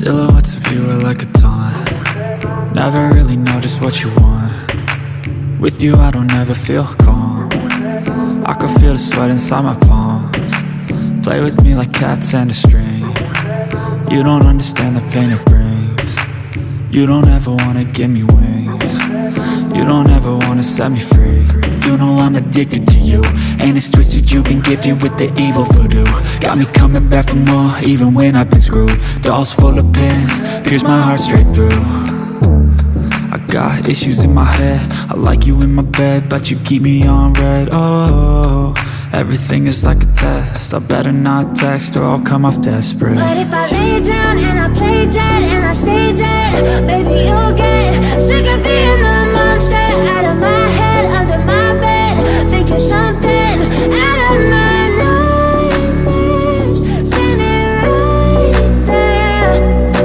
Silhouettes of you are like a taunt. Never really know just what you want. With you I don't ever feel calm. I can feel the sweat inside my palms. Play with me like cats and a string. You don't understand the pain it brings. You don't ever wanna give me wings. You don't ever wanna set me free. You know I'm addicted to you, and it's twisted, you've been gifted with the evil voodoo. Got me coming back for more, even when I've been screwed. Dolls full of pins, pierce my heart straight through. I got issues in my head, I like you in my bed, but you keep me on red. Oh, everything is like a test, I better not text or I'll come off desperate. But if I lay down and I play dead and I stay dead, baby you'll get sick of being the monster out of my head, under my bed, thinking something out of my nightmares, standing right there.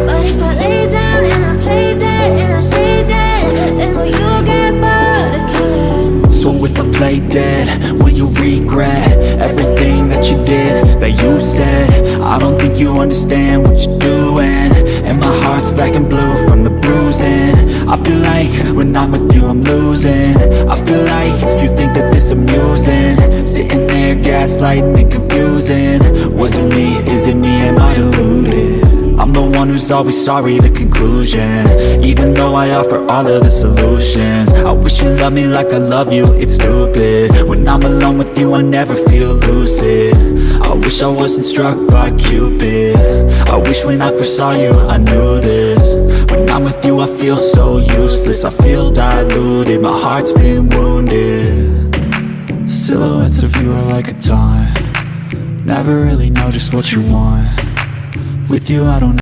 But if I lay down and I play dead and I stay dead, then will you get bored of killing? So if I play dead, will you regret everything that you did, that you said? I don't think you understand what you're doing, and my heart's black and blue from the bruising. I feel like when I'm with you I'm losing. I feel like you think that this amusing, sitting there gaslighting and confusing. Was it me? Is it me? Am I deluded? I'm the one who's always sorry, the conclusion, even though I offer all of the solutions. I wish you loved me like I love you, it's stupid. When I'm alone with you I never feel lucid. I wish I wasn't struck by Cupid. I wish when I first saw you I knew this. When I'm with you I feel so useless, I feel diluted, my heart's been wounded. Silhouettes of you are like a taunt. Never really know just what you want. With you I don't